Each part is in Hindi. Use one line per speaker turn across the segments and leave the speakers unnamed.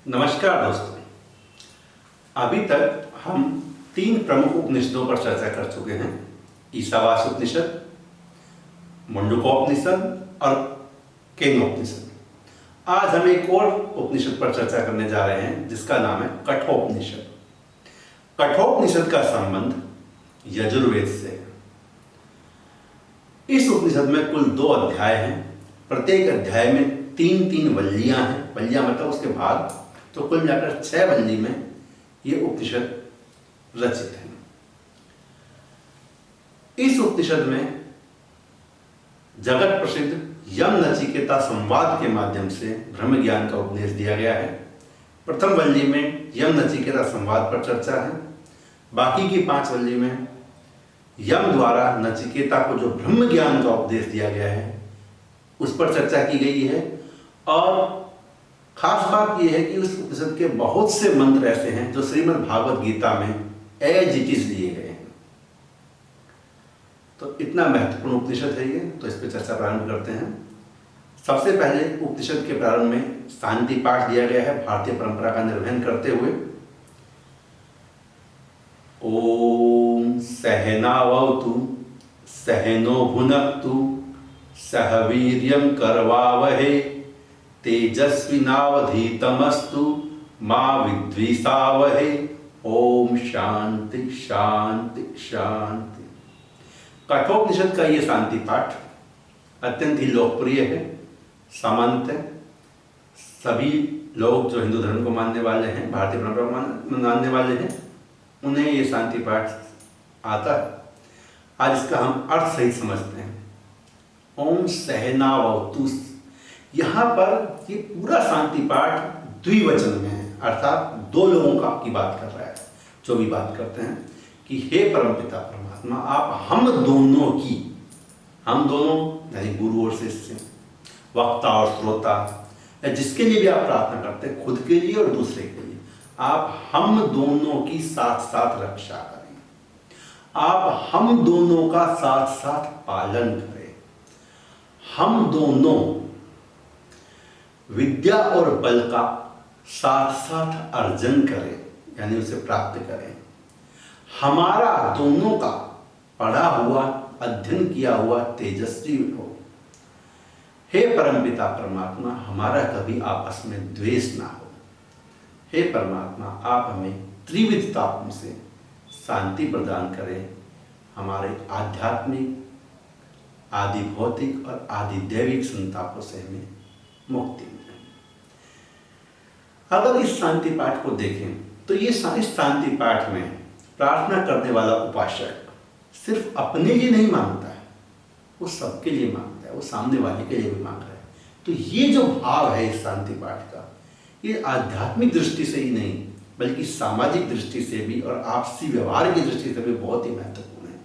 नमस्कार दोस्तों। अभी तक हम 3 प्रमुख उपनिषदों पर चर्चा कर चुके हैं। ईशावास्य उपनिषद, मुंडकोपनिषद और केनोपनिषद। आज हम एक और उपनिषद पर चर्चा करने जा रहे हैं जिसका नाम है कठोपनिषद। कठोपनिषद का संबंध यजुर्वेद से है। इस उपनिषद में कुल 2 अध्याय हैं। प्रत्येक अध्याय में 3-3 वल्लियां हैं। वल्लियां मतलब उसके भाग, तो कुल मिलाकर 6 वल्ली में ये उपनिषद रचित है। इस उपनिषद में जगत प्रसिद्ध यम नचिकेता संवाद के माध्यम से ब्रह्म ज्ञान का उपदेश दिया गया है। प्रथम वल्ली में यम नचिकेता संवाद पर चर्चा है। बाकी की 5 वल्ली में यम द्वारा नचिकेता को जो ब्रह्म ज्ञान का उपदेश दिया गया है उस पर चर्चा की गई है। और खास बात यह है कि उस उपनिषद के बहुत से मंत्र ऐसे हैं जो श्रीमद् भागवत गीता में एज इट इज लिए गए हैं। तो इतना महत्वपूर्ण उपनिषद है ये, तो इस पर चर्चा प्रारंभ करते हैं। सबसे पहले उपनिषद के प्रारंभ में शांति पाठ दिया गया है भारतीय परंपरा का निर्वहन करते हुए। ओम सहनावतु सहनो भुनक्तु सह वीर्यं करवावहे तेजस्विनावधीतमस्तु मा विद्विषावहे। ओम शांति शांति शांति। कठोपनिषद का ये शांति पाठ अत्यंत ही लोकप्रिय है। सामान्यतः सभी लोग जो हिंदू धर्म को मानने वाले हैं, भारतीय परंपरा को मानने वाले हैं, उन्हें ये शांति पाठ आता है। आज इसका हम अर्थ सही समझते हैं। ओम सहनावतु, यहाँ पर ये पूरा शांति पाठ द्विवचन में है, अर्थात 2 लोगों का की बात कर रहा है। जो भी बात करते हैं कि हे परमपिता परमात्मा, आप हम दोनों की, हम दोनों यानी गुरु और शिष्य, वक्ता और श्रोता, या जिसके लिए भी आप प्रार्थना करते हैं, खुद के लिए और दूसरे के लिए, आप हम दोनों की साथ साथ रक्षा करें। आप हम दोनों का साथ साथ पालन करें। हम दोनों विद्या और बल का साथ साथ अर्जन करें, यानी उसे प्राप्त करें। हमारा दोनों का पढ़ा हुआ, अध्ययन किया हुआ तेजस्वी हो। हे परमपिता परमात्मा, हमारा कभी आपस में द्वेष ना हो। हे परमात्मा, आप हमें त्रिविध तापों से शांति प्रदान करें। हमारे आध्यात्मिक, आदि भौतिक और आदि दैविक संतापों से हमें मुक्ति मिले। अगर इस शांति पाठ को देखें तो ये इस शांति पाठ में प्रार्थना करने वाला उपासक सिर्फ अपने लिए नहीं मांगता है, वो सबके लिए मांगता है, वो सामने वाले के लिए भी मांग रहा है। तो ये जो भाव है इस शांति पाठ का, ये आध्यात्मिक दृष्टि से ही नहीं बल्कि सामाजिक दृष्टि से भी और आपसी व्यवहार की दृष्टि से भी बहुत ही महत्वपूर्ण है।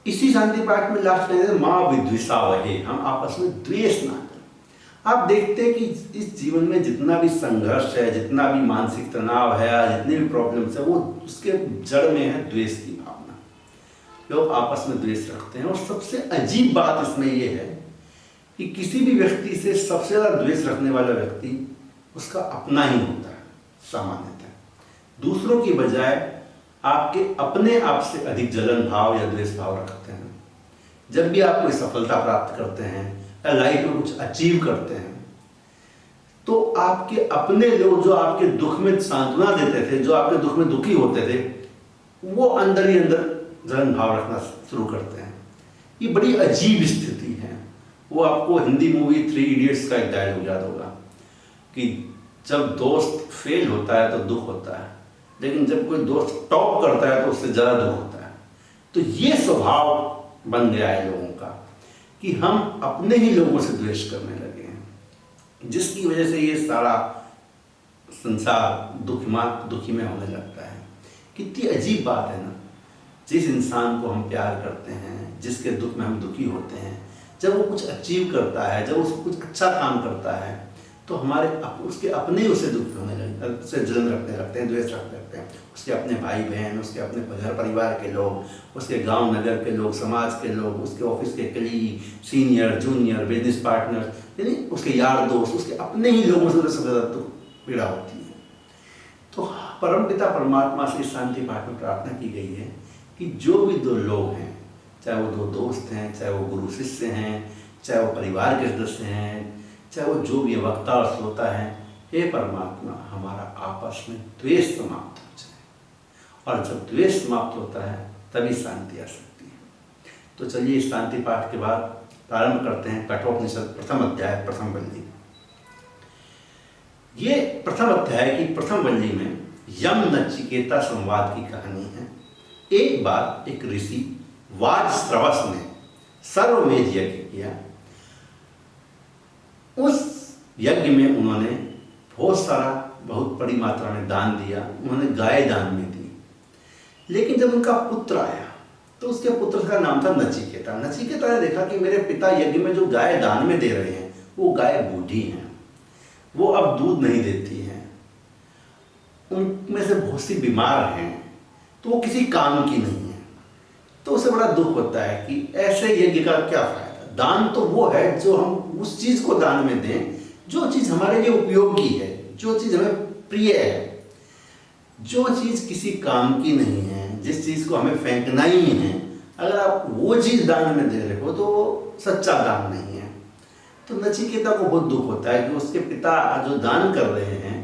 इसी शांति पाठ में लास्ट में माँ विद्विषावहे, हम आपस में द्वेष ना करें। आप देखते हैं कि इस जीवन में जितना भी संघर्ष है, जितना भी मानसिक तनाव है, जितने भी प्रॉब्लम्स है, वो उसके जड़ में है द्वेष की भावना। लोग आपस में द्वेष रखते हैं। और सबसे अजीब बात इसमें ये है कि किसी भी व्यक्ति से सबसे ज़्यादा द्वेष रखने वाला व्यक्ति उसका अपना ही होता है सामान्यतः। दूसरों की बजाय आपके अपने आप से अधिक जलन भाव या द्वेष भाव रखते हैं। जब भी आप कोई सफलता प्राप्त करते हैं या लाइफ में कुछ अचीव करते हैं, तो आपके अपने लोग जो आपके दुख में सांत्वना देते थे, जो आपके दुख में दुखी होते थे, वो अंदर ही अंदर जलन भाव रखना शुरू करते हैं। ये बड़ी अजीब स्थिति है। वो आपको हिंदी मूवी 3 इडियट्स का एक डायलॉग याद होगा कि जब दोस्त फेल होता है तो दुख होता है, लेकिन जब कोई दोस्त टॉप करता है तो उससे ज़्यादा दुख होता है। तो ये स्वभाव बन गया है लोगों का कि हम अपने ही लोगों से द्वेष करने लगे हैं, जिसकी वजह से ये सारा संसार दुखी में होने लगता है। कितनी अजीब बात है ना। जिस इंसान को हम प्यार करते हैं, जिसके दुख में हम दुखी होते हैं, जब वो कुछ अचीव करता है, जब उसको कुछ अच्छा काम करता है, तो हमारे उसके अपने उसे दुख होने लगते हैं, उससे जलन रखने लगते हैं, द्वेष रखने लगते हैं। उसके अपने भाई बहन, उसके अपने घर परिवार के लोग, उसके गांव नगर के लोग, समाज के लोग, उसके ऑफिस के colleague, senior junior, business partner, यानी उसके यार दोस्त, उसके अपने ही लोगों से सबसे ज़्यादा पीड़ा होती है। तो परमपिता परमात्मा से शांति पाठ में प्रार्थना की गई है कि जो भी दो लोग हैं, चाहे वो दो दोस्त हैं, चाहे वो गुरु शिष्य हैं, चाहे वो परिवार के सदस्य हैं, चाहे वो जो भी वक्ता और श्रोता है, हे परमात्मा हमारा आपस में द्वेष समाप्त हो जाए। और जब द्वेष समाप्त होता है तभी शांति आ सकती है। तो चलिए इस शांति पाठ के बाद प्रारंभ करते हैं कठोपनिषद प्रथम अध्याय प्रथम वल्ली। ये प्रथम अध्याय की प्रथम वल्ली में यम नचिकेता संवाद की कहानी है। एक बार एक ऋषि वाजश्रवस ने सर्वमेध यज्ञ किया। उस यज्ञ में उन्होंने बहुत बड़ी मात्रा में दान दिया। उन्होंने गाय दान में दी। लेकिन जब उनका पुत्र आया तो उसके पुत्र का नाम था नचिकेता। नचिकेता ने देखा कि मेरे पिता यज्ञ में जो गाय दान में दे रहे हैं वो गाय बूढ़ी हैं, वो अब दूध नहीं देती हैं, उनमें से बहुत सी बीमार हैं, तो वो किसी काम की नहीं है। तो उसे बड़ा दुख होता है कि ऐसे यज्ञ का क्या फायदा। दान तो वो है जो हम उस चीज को दान में दें जो चीज हमारे लिए उपयोगी है, जो चीज हमें प्रिय है। जो चीज किसी काम की नहीं है, जिस चीज को हमें फेंकना ही है, अगर आप वो चीज दान में दे रहे हो तो वो सच्चा दान नहीं है। तो नचिकेता को बहुत दुख होता है कि उसके पिता जो दान कर रहे हैं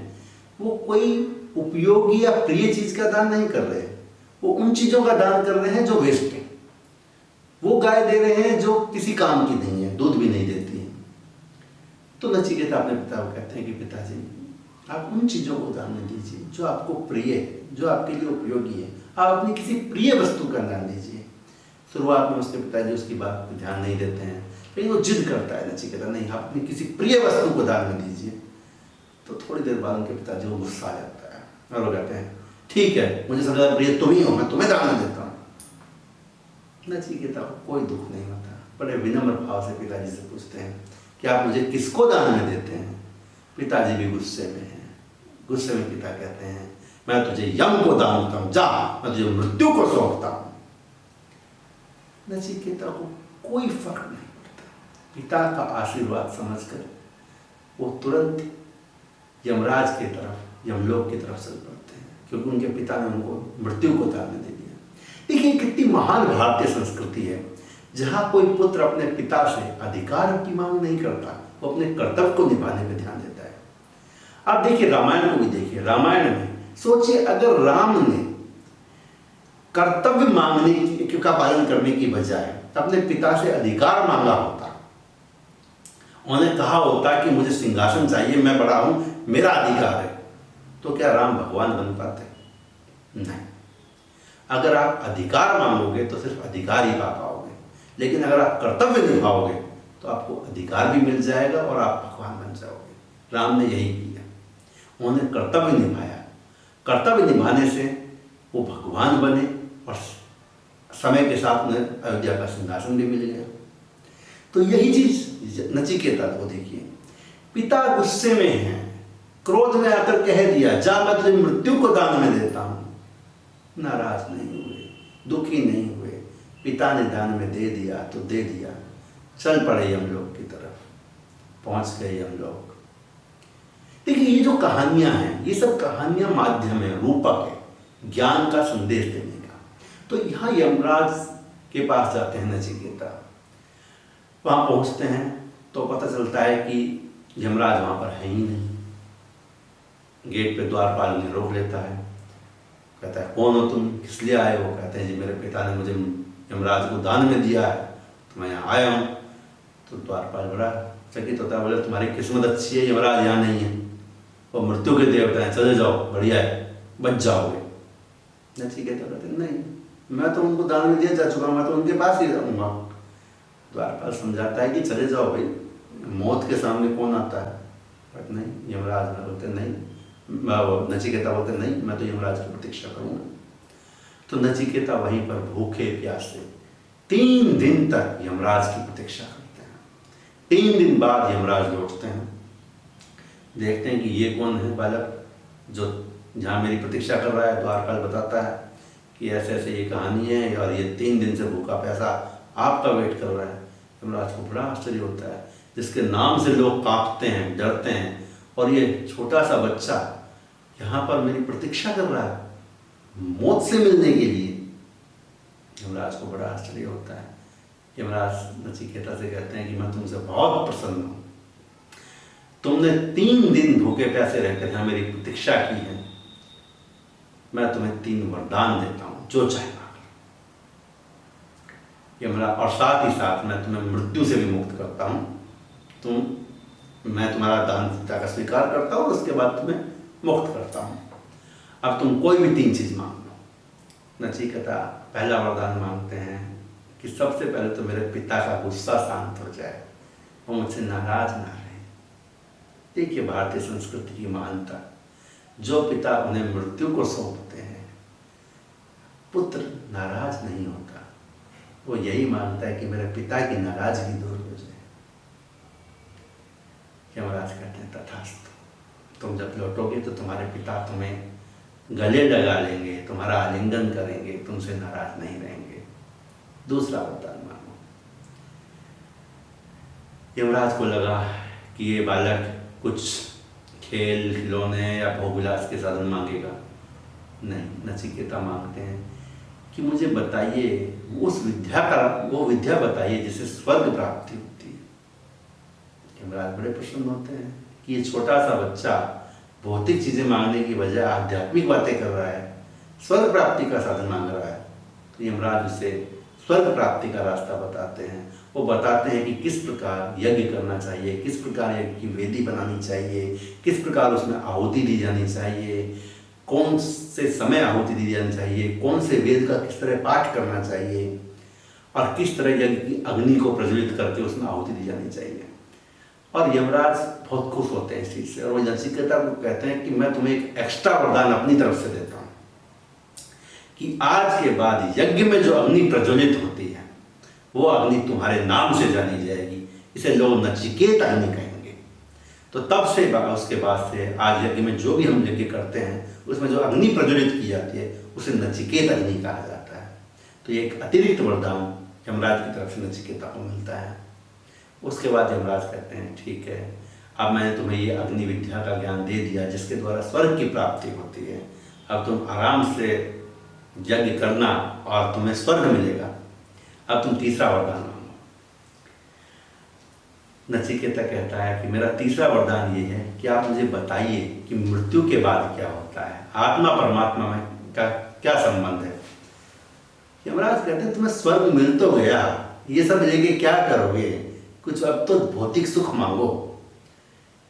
वो कोई उपयोगी या प्रिय चीज का दान नहीं कर रहे, वो उन चीजों का दान कर रहे हैं जो वेस्ट है। वो गाय दे रहे हैं जो किसी काम की नहीं है, दूध भी नहीं देती है। तो नचिकेता अपने पिता को कहते हैं कि पिताजी आप उन चीजों को दान में दीजिए जो आपको प्रिय है, जो आपके लिए उपयोगी है। आप अपनी किसी प्रिय वस्तु का दान दीजिए। शुरुआत में उसके पिताजी उसकी बात पर ध्यान नहीं देते हैं, लेकिन वो जिद करता है नचिकेता, नहीं आप अपनी किसी प्रिय वस्तु को दान में दीजिए। तो थोड़ी देर बाद उनके पिताजी को गुस्सा आ जाता है और वो कहते हैं ठीक है, मुझे सबसे ज्यादा प्रिय तुम ही हो, मैं तुम्हें दान में देता हूँ। नचिकेता को कोई दुख नहीं होता, बड़े विनम्र भाव से पिताजी से पूछते हैं कि आप मुझे किसको दान में देते हैं। पिताजी भी गुस्से में हैं। गुस्से में पिता कहते हैं मैं तुझे यम को दान देता हूँ, जा मैं तुझे मृत्यु को सौंपता हूँ। नचिकेता को कोई फर्क नहीं पड़ता। पिता का आशीर्वाद समझकर वो तुरंत यमराज की तरफ, यमलोक की तरफ चल पड़ते हैं, क्योंकि उनके पिता ने उनको मृत्यु को दान में दे दिया। देखिए कितनी महान भारतीय संस्कृति है जहाँ कोई पुत्र अपने पिता से अधिकार की मांग नहीं करता, वो अपने कर्तव्य को निभाने में ध्यान देता है। आप देखिए रामायण को भी देखिए। रामायण में सोचिए अगर राम ने कर्तव्य मांगने का पालन करने की बजाय अपने पिता से अधिकार मांगा होता, उन्होंने कहा होता कि मुझे सिंहासन चाहिए, मैं बड़ा हूं, मेरा अधिकार है, तो क्या राम भगवान बन पाते? नहीं। अगर आप अधिकार मांगोगे तो सिर्फ अधिकार ही पा पाओगे, लेकिन अगर आप कर्तव्य निभाओगे तो आपको अधिकार भी मिल जाएगा और आप भगवान बन जाओगे। राम ने यही किया, उन्होंने कर्तव्य निभाया। कर्तव्य निभाने से वो भगवान बने और समय के साथ उन्हें अयोध्या का सिंहासन भी मिल गया। तो यही चीज नचिकेता को देखिए, पिता गुस्से में है, क्रोध में आकर कह दिया जा मैं तुझे मृत्यु को दान में देता हूं। नाराज नहीं हुए, दुखी नहीं हुए, पिता ने दान में दे दिया तो दे दिया, चल पड़े यमलोक की तरफ, पहुंच गए यमलोक। देखिए ये जो कहानियां हैं ये सब कहानियां माध्यम है, रूपक है ज्ञान का संदेश देने का। तो यहाँ यमराज के पास जाते हैं नचिकेता, वहां पहुंचते हैं तो पता चलता है कि यमराज वहां पर है ही नहीं। गेट पे द्वारपाल उन्हें रोक लेता है, कहता है कौन हो तुम, किस लिए आए हो? कहते हैं जी मेरे पिता ने मुझे यमराज को दान में दिया है तो मैं यहाँ आया हूँ। तो द्वारपाल बड़ा चकित होता है, बोले तुम्हारी किस्मत अच्छी है, यमराज यहाँ नहीं है, वो मृत्यु के देवता हैं, चले जाओ, बढ़िया है, बच जाओगे। नचिकेता कहते नहीं, मैं तो उनको दान में दिया जा चुका, मैं तो उनके पास ही रहूँगा। द्वारपाल समझाता है कि चले जाओ भाई, मौत के सामने कौन आता है? बट नहीं, यमराज बोलते नहीं, नचिकेता बोलते नहीं, मैं तो यमराज की प्रतीक्षा करूँगा। तो नचिकेता वहीं पर भूखे प्यासे 3 दिन तक यमराज की प्रतीक्षा करते हैं। 3 दिन बाद यमराज लौटते हैं, देखते हैं कि ये कौन है बालक जो जहाँ मेरी प्रतीक्षा कर रहा है। द्वारपाल बताता है कि ऐसे ऐसे ये कहानी है और ये 3 दिन से भूखा प्यासा आपका वेट कर रहा है। यमराज को बड़ा आश्चर्य होता है, जिसके नाम से लोग कांपते हैं, डरते हैं और ये छोटा सा बच्चा यहाँ पर मेरी प्रतीक्षा कर रहा है मौत से मिलने के लिए। यमराज को बड़ा आश्चर्य होता है। यमराज नचिकेता से कहते हैं कि मैं तुमसे बहुत प्रसन्न हूँ, तुमने 3 दिन भूखे प्यासे रहकर यहाँ मेरी प्रतीक्षा की है, मैं तुम्हें 3 वरदान देता हूँ, जो चाहे मांग लो। यमराज और साथ ही साथ मैं तुम्हें मृत्यु से भी मुक्त करता हूँ, मैं तुम्हारा दान का स्वीकार करता हूँ और उसके बाद तुम्हें मुक्त करता हूँ। अब तुम कोई भी 3 चीज मांग लो। नचिकेता पहला वरदान मांगते हैं कि सबसे पहले तो मेरे पिता का गुस्सा शांत हो जाए, वो मुझसे नाराज ना रहे। देखिए भारतीय संस्कृति की महानता, जो पिता उन्हें मृत्यु को सौंपते हैं, पुत्र नाराज नहीं होता, वो यही मांगता है कि मेरे पिता की नाराजगी दूर हो जाए। यमराज कहते हैं तथास्तु, तुम जब लौटोगे तो तुम्हारे पिता तुम्हें गले लगा लेंगे, तुम्हारा आलिंगन करेंगे, तुमसे नाराज नहीं रहेंगे। दूसरा वरदान मांगो। यमराज को लगा कि ये बालक कुछ खेल खिलौने या भोगविलास के साधन मांगेगा। नहीं, नचिकेता मांगते हैं कि मुझे बताइए वो विद्या बताइए जिससे स्वर्ग प्राप्ति होती है। यमराज बड़े प्रसन्न होते हैं कि ये छोटा सा बच्चा भौतिक चीजें मांगने की बजाय आध्यात्मिक बातें कर रहा है, स्वर्ग प्राप्ति का साधन मांग रहा है। तो यमराज उसे स्वर्ग प्राप्ति का रास्ता बताते हैं। वो बताते हैं कि किस प्रकार यज्ञ करना चाहिए, किस प्रकार यज्ञ की वेदी बनानी चाहिए, किस प्रकार उसमें आहुति दी जानी चाहिए, कौन से समय आहुति दी जानी चाहिए, कौन से वेद का किस तरह पाठ करना चाहिए और किस तरह यज्ञ की अग्नि को प्रज्वलित करके उसमें आहुति दी जानी चाहिए। और यमराज बहुत खुश होते हैं इस चीज से और वो नचिकेता को कहते हैं कि मैं तुम्हें एक एक्स्ट्रा वरदान अपनी तरफ से देता हूँ कि आज के बाद यज्ञ में जो अग्नि प्रज्वलित होती है वो अग्नि तुम्हारे नाम से जानी जाएगी, इसे लोग नचिकेत अग्नि कहेंगे। तो तब से उसके बाद से आज यज्ञ में जो भी हम यज्ञ करते हैं उसमें जो अग्नि प्रज्वलित की जाती है उसे नचिकेत अग्नि कहा जाता है। तो ये एक अतिरिक्त वरदान यमराज की तरफ से नचिकेता को मिलता है। उसके बाद यमराज कहते हैं ठीक है, अब मैंने तुम्हें ये अग्नि विद्या का ज्ञान दे दिया जिसके द्वारा स्वर्ग की प्राप्ति होती है, अब तुम आराम से यज्ञ करना और तुम्हें स्वर्ग मिलेगा। अब तुम तीसरा वरदान मांगो। नचिकेता कहता है कि मेरा तीसरा वरदान ये है कि आप मुझे बताइए कि मृत्यु के बाद क्या होता है, आत्मा परमात्मा में का क्या संबंध है। यमराज कहते हैं तुम्हें स्वर्ग मिल तो गया, ये सब लेके क्या करोगे, कुछ अब तो भौतिक सुख मांगो।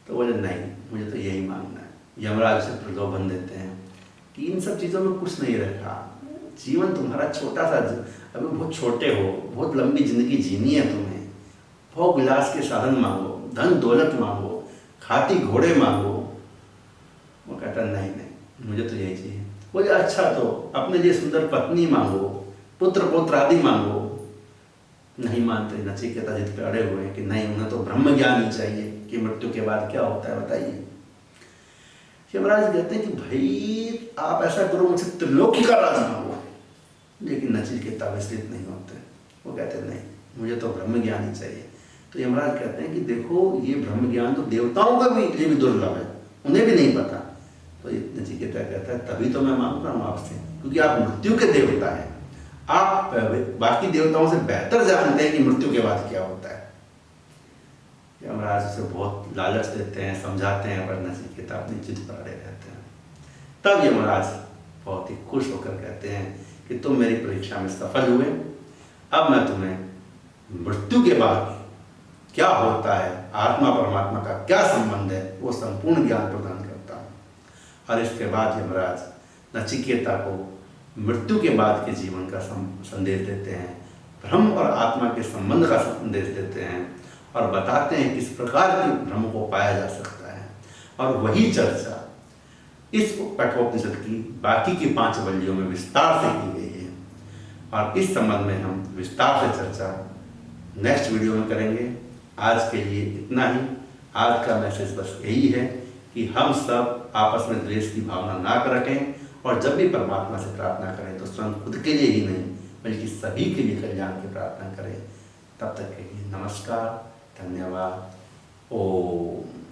तो बोले नहीं, मुझे तो यही मांगना है। यमराज से प्रलोभन देते हैं कि इन सब चीज़ों में कुछ नहीं रखा, जीवन तुम्हारा छोटा सा, अभी बहुत छोटे हो, बहुत लंबी जिंदगी जीनी है तुम्हें, भोग विलास के साधन मांगो, धन दौलत मांगो, खाती घोड़े मांगो। वो कहता नहीं नहीं, मुझे तो यही चाहिए। बोले अच्छा तो अपने लिए सुंदर पत्नी मांगो, पुत्र पौत्र आदि मांगो। नहीं मानते, नचिकेता जिद पे अड़े हुए हैं कि नहीं, उन्हें तो ब्रह्म ज्ञान ही चाहिए कि मृत्यु के बाद क्या होता है बताइए। यमराज कहते हैं कि भाई आप ऐसा करो, मुझसे त्रिलोकी का राज मांगो। लेकिन नचिकेता विचलित नहीं होते, वो कहते नहीं, मुझे तो ब्रह्म ज्ञान ही चाहिए। तो यमराज कहते हैं कि देखो ये ब्रह्म ज्ञान तो देवताओं का भी लिए भी दुर्लभ है, उन्हें भी नहीं पता। तो नचिकेता कहता है तभी तो मैं मांग रहा हूँ आपसे, क्योंकि आप मृत्यु के देवता हैं, आप बाकी देवताओं से बेहतर जानते हैं कि मृत्यु के बाद क्या होता है। यमराज उसे बहुत लालच देते हैं, समझाते हैं, पर नचिकेता अपनी जिद पर अड़े रहते हैं। तब यमराज बहुत ही खुश होकर कहते हैं कि तुम मेरी परीक्षा में सफल हुए, अब मैं तुम्हें मृत्यु के बाद क्या होता है, आत्मा परमात्मा का क्या संबंध है, वो संपूर्ण ज्ञान प्रदान करता हूँ। और इसके बाद यमराज नचिकेता को मृत्यु के बाद के जीवन का संदेश देते हैं, ब्रह्म और आत्मा के संबंध का संदेश देते हैं और बताते हैं किस प्रकार के ब्रह्म को पाया जा सकता है। और वही चर्चा इस कठोपनिषद की बाकी की 5 वल्लियों में विस्तार से की गई है और इस संबंध में हम विस्तार से चर्चा नेक्स्ट वीडियो में करेंगे। आज के लिए इतना ही। आज का मैसेज बस यही है कि हम सब आपस में द्वेष की भावना ना रखें और जब भी परमात्मा से प्रार्थना करें तो स्वयं खुद के लिए ही नहीं बल्कि सभी के लिए कल्याण की प्रार्थना करें। तब तक के लिए नमस्कार, धन्यवाद, ओम।